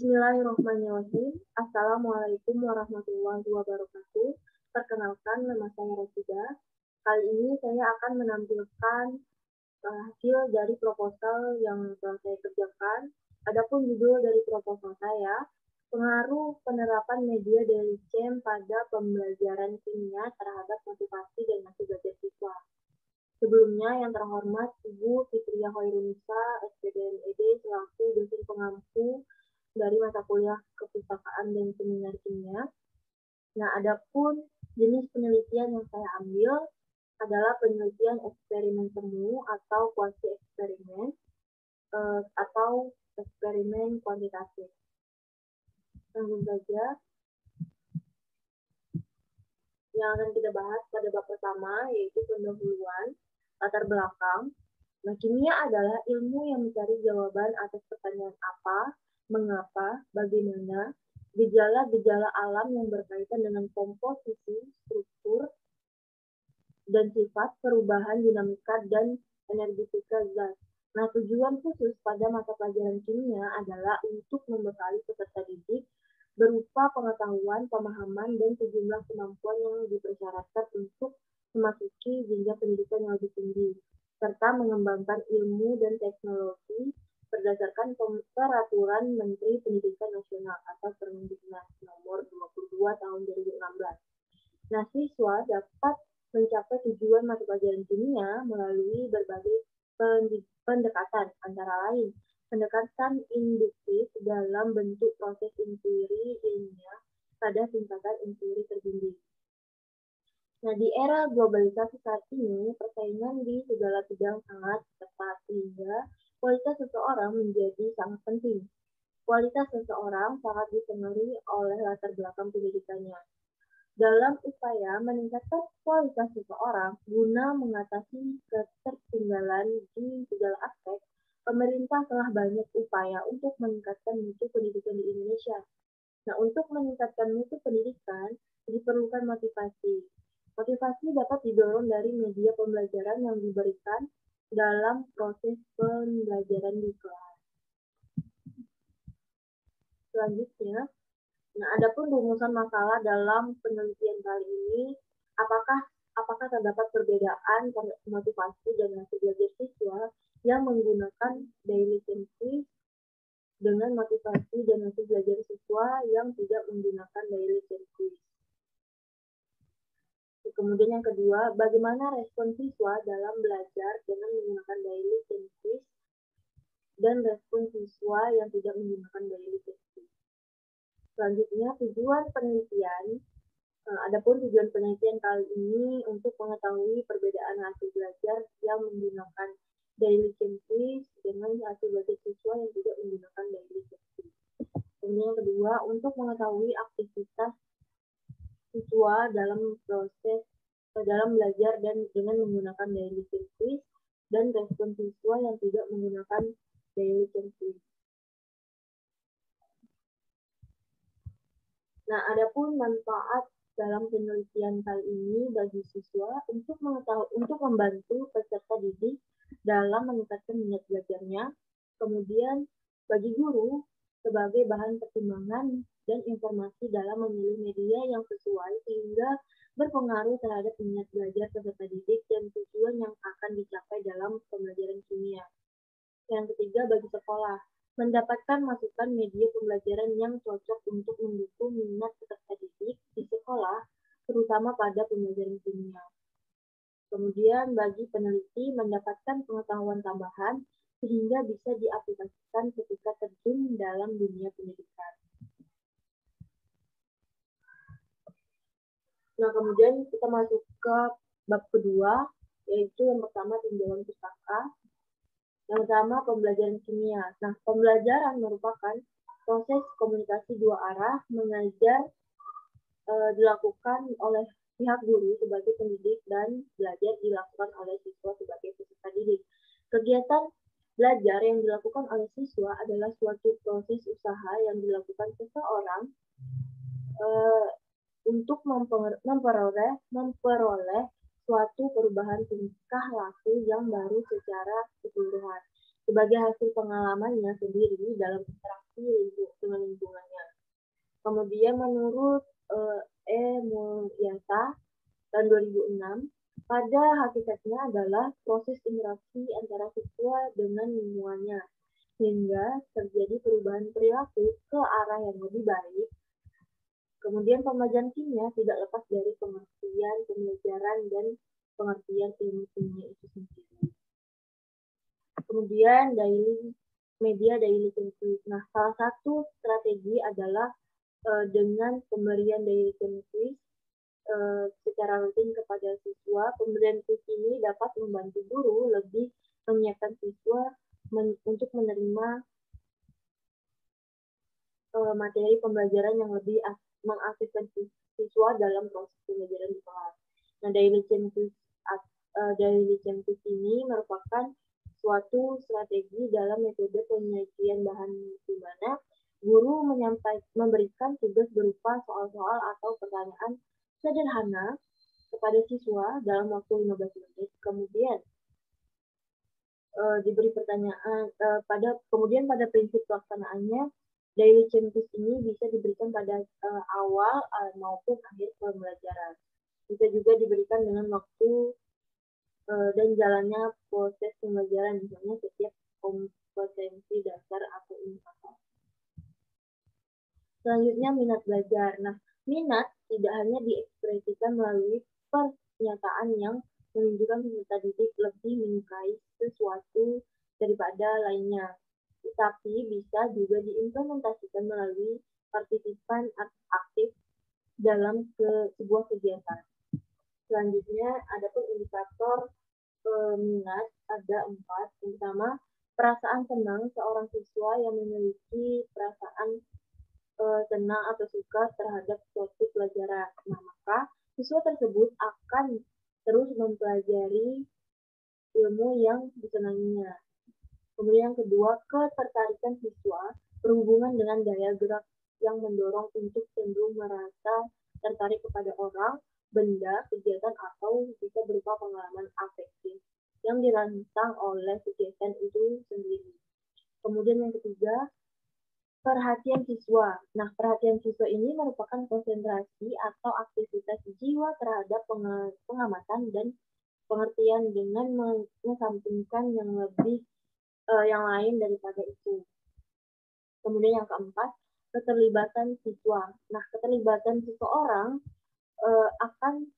Bismillahirrahmanirrahim. Assalamualaikum warahmatullahi wabarakatuh. Perkenalkan, nama saya Rosida. Kali ini saya akan menampilkan hasil dari proposal yang telah saya kerjakan. Adapun judul dari proposal saya, pengaruh penerapan media dari CEM pada pembelajaran kimia terhadap motivasi dan hasil belajar siswa. Sebelumnya, yang terhormat Ibu Fitria Hoirunisa, SPDMED, selaku dosen pengampu dari mata kuliah Kepustakaan dan Seminar Kimia. Nah, adapun jenis penelitian yang saya ambil adalah penelitian eksperimen semu atau kuasi eksperimen atau eksperimen kuantitatif. Langsung saja. Yang akan kita bahas pada bab pertama yaitu pendahuluan, latar belakang. Nah, kimia adalah ilmu yang mencari jawaban atas pertanyaan apa, mengapa, bagaimana, gejala-gejala alam yang berkaitan dengan komposisi, struktur, dan sifat perubahan dinamika dan energetika zat. Nah, tujuan khusus pada mata pelajaran kimia adalah untuk membekali peserta didik berupa pengetahuan, pemahaman, dan sejumlah kemampuan yang dipersyaratkan untuk memasuki jenjang pendidikan yang lebih tinggi, serta mengembangkan ilmu dan teknologi berdasarkan Peraturan Menteri Pendidikan Nasional atau Permendiknas nomor 22 tahun 2016. Nah, siswa dapat mencapai tujuan mata pelajaran kimia melalui berbagai pendekatan, antara lain pendekatan induktif dalam bentuk proses inkuiri ilmiah pada tingkatan inkuiri terbimbing. Nah, di era globalisasi saat ini, persaingan di segala bidang sangat ketat sehingga kualitas seseorang menjadi sangat penting. Kualitas seseorang sangat dipengaruhi oleh latar belakang pendidikannya. Dalam upaya meningkatkan kualitas seseorang guna mengatasi ketertinggalan di segala aspek, pemerintah telah banyak upaya untuk meningkatkan mutu pendidikan di Indonesia. Nah, untuk meningkatkan mutu pendidikan, diperlukan motivasi. Motivasi dapat didorong dari media pembelajaran yang diberikan dalam proses pembelajaran di kelas. Selanjutnya, nah, adapun rumusan masalah dalam penelitian kali ini, apakah terdapat perbedaan motivasi dan hasil belajar siswa yang menggunakan daily quiz dengan motivasi dan hasil belajar siswa yang tidak menggunakan daily quiz. Kemudian yang kedua, bagaimana respon siswa dalam belajar dengan menggunakan daily quiz dan respon siswa yang tidak menggunakan daily quiz. Selanjutnya, tujuan penelitian. Adapun tujuan penelitian kali ini untuk mengetahui perbedaan hasil belajar yang menggunakan daily quiz dengan hasil belajar siswa yang tidak menggunakan daily quiz. Kemudian yang kedua, untuk mengetahui aktivitas siswa dalam belajar dan dengan menggunakan daily quiz dan respon siswa yang tidak menggunakan daily quiz. Nah, adapun manfaat dalam penelitian kali ini bagi siswa untuk membantu peserta didik dalam meningkatkan minat belajarnya, kemudian bagi guru sebagai bahan pertimbangan dan informasi dalam memilih media yang sesuai sehingga berpengaruh terhadap minat belajar peserta didik dan tujuan yang akan dicapai dalam pembelajaran kimia. Yang ketiga, bagi sekolah, mendapatkan masukan media pembelajaran yang cocok untuk mendukung minat peserta didik di sekolah, terutama pada pembelajaran kimia. Kemudian bagi peneliti mendapatkan pengetahuan tambahan sehingga bisa diaplikasikan ketika terjun dalam dunia pendidikan. Nah, kemudian kita masuk ke bab kedua, yaitu yang pertama tinjauan pustaka. Yang pertama, pembelajaran kimia. Nah, pembelajaran merupakan proses komunikasi dua arah mengajar dilakukan oleh pihak guru sebagai pendidik dan belajar dilakukan oleh siswa sebagai peserta didik. Kegiatan belajar yang dilakukan oleh siswa adalah suatu proses usaha yang dilakukan seseorang untuk memperoleh suatu perubahan tingkah laku yang baru secara keseluruhan sebagai hasil pengalamannya sendiri dalam interaksi dengan lingkungannya. Kemudian menurut Mulyata tahun 2006, pada hakikatnya adalah proses interaksi antara siswa dengan lingkungannya, sehingga terjadi perubahan perilaku ke arah yang lebih baik. Kemudian pembelajaran kimia tidak lepas dari pengertian pembelajaran dan pengertian ilmu kimia itu sendiri. Kemudian media daily quiz. Nah, salah satu strategi adalah dengan pemberian daily quiz secara rutin kepada siswa. Pemberian quiz ini dapat membantu guru lebih menyiapkan siswa untuk menerima materi pembelajaran yang lebih mengaktifkan siswa dalam proses pembelajaran di kelas. Nah, daily quiz ini merupakan suatu strategi dalam metode penyajian bahan di mana guru memberikan tugas berupa soal-soal atau pertanyaan sederhana kepada siswa dalam waktu 15 menit. Kemudian diberi pertanyaan kemudian pada prinsip pelaksanaannya daily quiz ini bisa diberikan pada awal maupun akhir pembelajaran. Bisa juga diberikan dengan waktu dan jalannya proses pembelajaran, misalnya setiap kompetensi dasar atau indikator. Selanjutnya minat belajar. Nah, minat tidak hanya diekspresikan melalui pernyataan yang menunjukkan peserta didik lebih menyukai sesuatu daripada lainnya, tetapi bisa juga diimplementasikan melalui partisipan aktif dalam sebuah kegiatan. Selanjutnya, adapun indikator minat ada 4. Yang pertama, perasaan senang seorang siswa yang memiliki perasaan senang atau suka terhadap suatu pelajaran. Nah, maka siswa tersebut akan terus mempelajari ilmu yang disenanginya. Kemudian yang kedua, ketertarikan siswa berhubungan dengan daya gerak yang mendorong untuk cenderung merasa tertarik kepada orang, benda, kegiatan, atau bisa berupa pengalaman afektif yang dirangsang oleh kegiatan itu sendiri. Kemudian yang ketiga, perhatian siswa. Nah, perhatian siswa ini merupakan konsentrasi atau aktivitas jiwa terhadap pengamatan dan pengertian dengan mengesampingkan yang lain daripada itu. Kemudian yang keempat, keterlibatan siswa. Nah, keterlibatan seseorang akan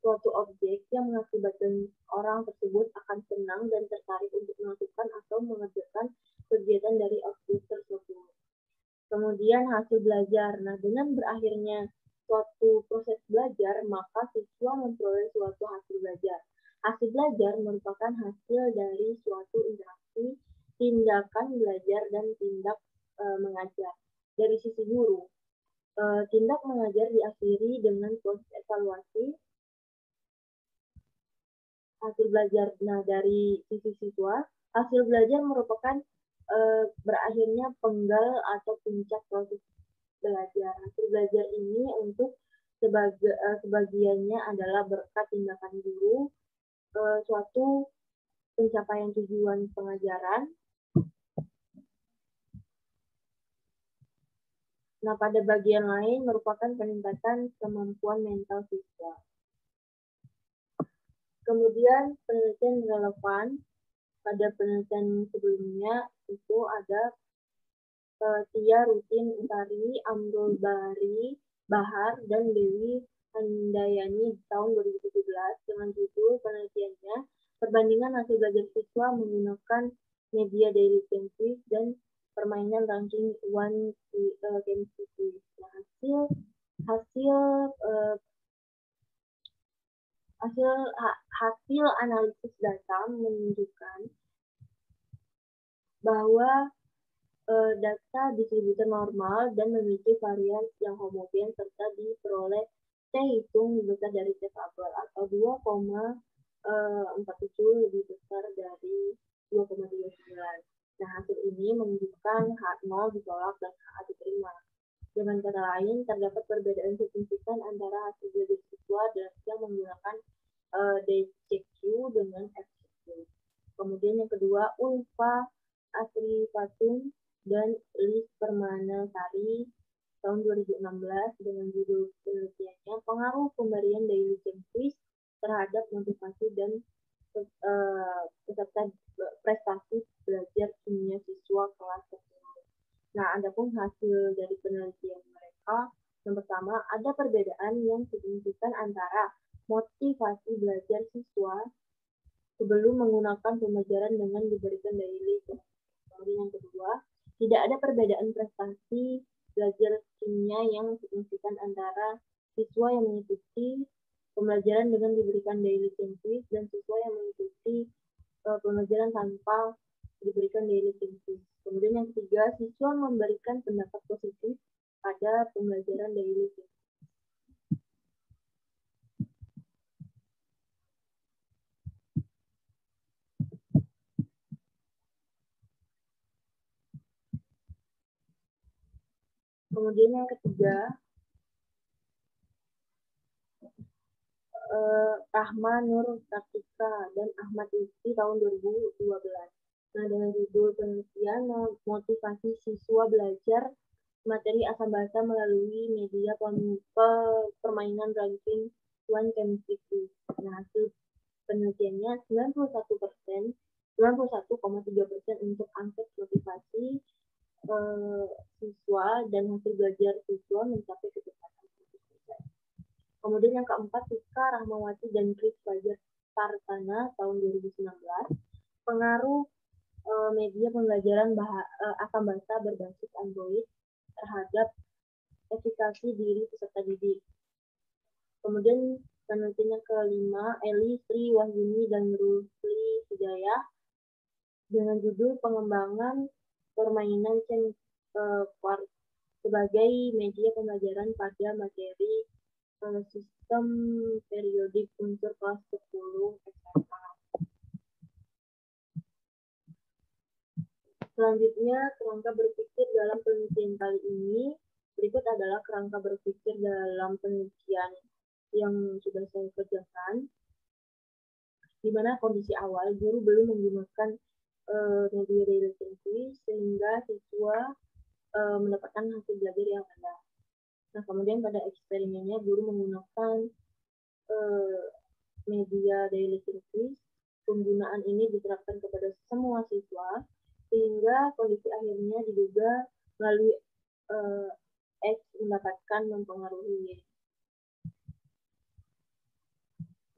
suatu objek yang mengakibatkan orang tersebut akan senang dan tertarik untuk melakukan atau mengerjakan kegiatan dari objek tersebut. Kemudian hasil belajar. Nah, dengan berakhirnya suatu proses belajar, maka siswa memperoleh suatu hasil belajar. Hasil belajar merupakan hasil dari suatu interaksi, tindakan belajar, dan tindak mengajar. Dari sisi guru, tindak mengajar diakhiri dengan proses evaluasi hasil belajar. Nah, dari sisi siswa, hasil belajar merupakan berakhirnya penggal atau puncak proses belajar. Hasil belajar ini untuk sebagiannya adalah berkat tindakan guru, suatu pencapaian tujuan pengajaran. Nah, pada bagian lain merupakan peningkatan kemampuan mental siswa. Kemudian penelitian relevan. Pada penelitian sebelumnya itu ada Tia Rutin Utari, Amrul Bahar, dan Dewi Handayani tahun 2017 dengan judul penelitiannya perbandingan hasil belajar siswa menggunakan media daily quiz dan permainan ranking one chemistry quiz. Nah, hasil analisis data menunjukkan bahwa data distribusi normal dan memiliki varian yang homogen serta diperoleh T hitung lebih besar dari T fabel atau 2,47 lebih besar dari 2,39. Nah, hasil ini menunjukkan H0 ditolak dan H diterima. Dengan kata lain, terdapat perbedaan signifikan antara hasil belajar siswa yang menggunakan DCQ dengan FCQ. Kemudian yang kedua, Ulfa Asrifatun dan Lis Permanasari tahun 2016 dengan judul penelitiannya pengaruh pemberian daily quiz terhadap motivasi dan peserta prestasi belajar kimia siswa kelas 10. Nah, adapun hasil dari penelitian mereka, yang pertama, ada perbedaan yang signifikan antara motivasi belajar siswa sebelum menggunakan pembelajaran dengan diberikan daily. Kemudian yang kedua, tidak ada perbedaan prestasi belajar kimia yang signifikan antara siswa yang mengikuti pembelajaran dengan diberikan daily quiz dan siswa yang mengikuti pembelajaran tanpa diberikan daily quiz. Kemudian yang ketiga, siswa memberikan pendapat positif pada pembelajaran daily quiz. Kemudian yang ketiga, Rahma Nur Kartika dan Ahmad Lutfi tahun 2012. Nah, dengan judul penelitian motivasi siswa belajar materi asam basa melalui media permainan ranking One Chemistry Quiz. Nah, hasil penelitiannya 91%, 91,3% untuk angket motivasi siswa dan hasil belajar siswa mencapai kecepatan 100%. Kemudian yang keempat, Tika Rahmawati dan Chris Fajar Sartana tahun 2019, pengaruh media pembelajaran asam basa berbasis Android terhadap efikasi diri peserta didik. Kemudian penelitian yang kelima, Eli Sri Wahyuni dan Rusli Hidayah dengan judul pengembangan permainan sebagai media pembelajaran pada materi sistem periodik unsur kelas 10 SMA. Selanjutnya, kerangka berpikir dalam penelitian kali ini. Berikut adalah kerangka berpikir dalam penelitian yang sudah saya kerjakan. Di mana kondisi awal, guru belum menggunakan media daily quiz sehingga siswa mendapatkan hasil belajar yang rendah. Nah, kemudian pada eksperimennya, guru menggunakan media daily quiz. Penggunaan ini diterapkan kepada semua siswa, sehingga kondisi akhirnya diduga melalui X mendapatkan mempengaruhi Y.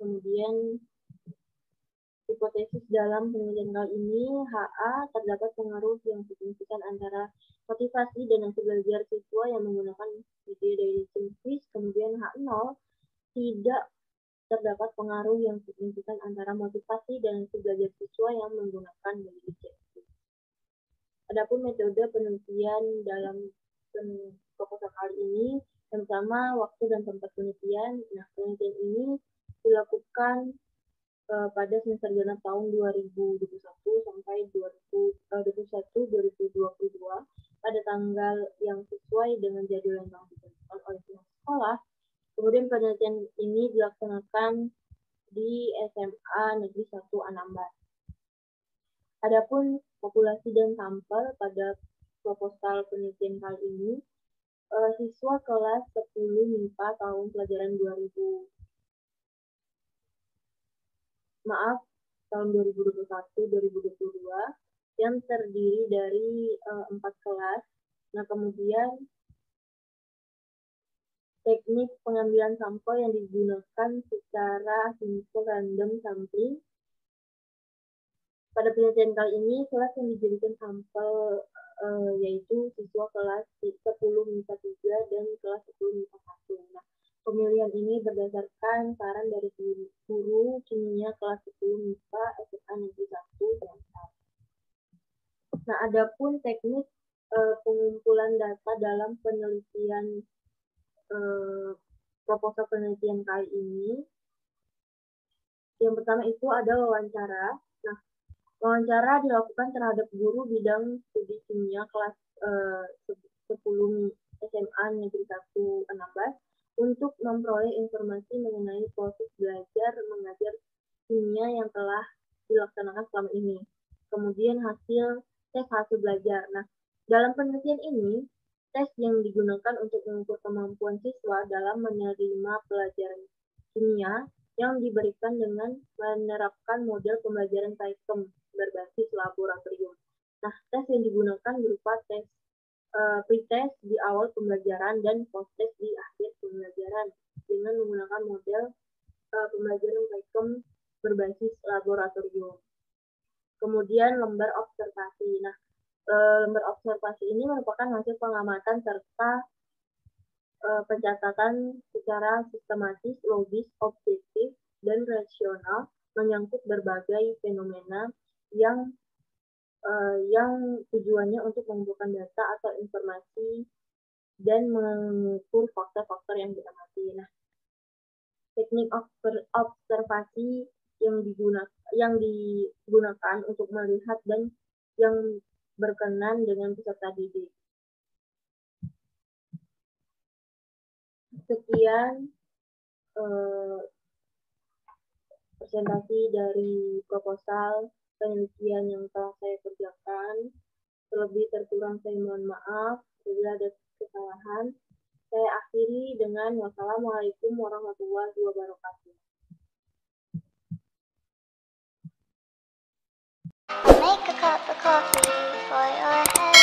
Kemudian hipotesis dalam penelitian kali ini, HA terdapat pengaruh yang signifikan antara motivasi dan hasil belajar siswa yang menggunakan media daily quiz. Kemudian H0 tidak terdapat pengaruh yang signifikan antara motivasi dan hasil belajar siswa yang menggunakan daily quiz. Adapun metode penelitian dalam proposal kali ini, yang pertama waktu dan tempat penelitian. Nah, penelitian ini dilakukan pada semester genap tahun 2021 sampai 2021-2022 pada tanggal yang sesuai dengan jadwal yang telah ditentukan oleh pihak sekolah. Kemudian penelitian ini dilaksanakan di SMA Negeri 1 Anambas. Adapun populasi dan sampel pada proposal penelitian kali ini, siswa kelas 10 MIPA tahun pelajaran tahun 2021-2022 yang terdiri dari 4 kelas. Nah, kemudian teknik pengambilan sampel yang digunakan secara simple random sampling. Pada penelitian kali ini, kelas yang dijadikan sampel yaitu siswa kelas 10 MIPA 3 dan kelas 10 MIPA 1. Nah, pemilihan ini berdasarkan saran dari guru kimia kelas 10 MIPA SMA Negeri 1 Jakarta. Nah, adapun teknik pengumpulan data dalam penelitian proposal penelitian kali ini, yang pertama itu ada wawancara. Nah, wawancara dilakukan terhadap guru bidang studi kimia kelas 10 SMA Negeri 1 Anambas untuk memperoleh informasi mengenai proses belajar mengajar kimia yang telah dilaksanakan selama ini. Kemudian tes hasil belajar. Nah, Dalam penelitian ini, tes yang digunakan untuk mengukur kemampuan siswa dalam menerima pelajaran kimia yang diberikan dengan menerapkan model pembelajaran Kaizen berbasis laboratorium. Nah, tes yang digunakan berupa tes pretest di awal pembelajaran dan post-test di akhir pembelajaran dengan menggunakan model pembelajaran Kaizen berbasis laboratorium. Kemudian lembar observasi. Nah, lembar observasi ini merupakan hasil pengamatan serta pencatatan secara sistematis, logis, objektif, dan rasional menyangkut berbagai fenomena yang tujuannya untuk mengumpulkan data atau informasi dan mengukur faktor-faktor yang diamati. Nah, teknik observasi yang digunakan untuk melihat dan yang berkenan dengan peserta didik. Sekian presentasi dari proposal penelitian yang telah saya kerjakan. Terlebih terkurang saya mohon maaf bila ada kesalahan. Saya akhiri dengan wassalamualaikum warahmatullahi wabarakatuh. Make a cup of coffee for your head.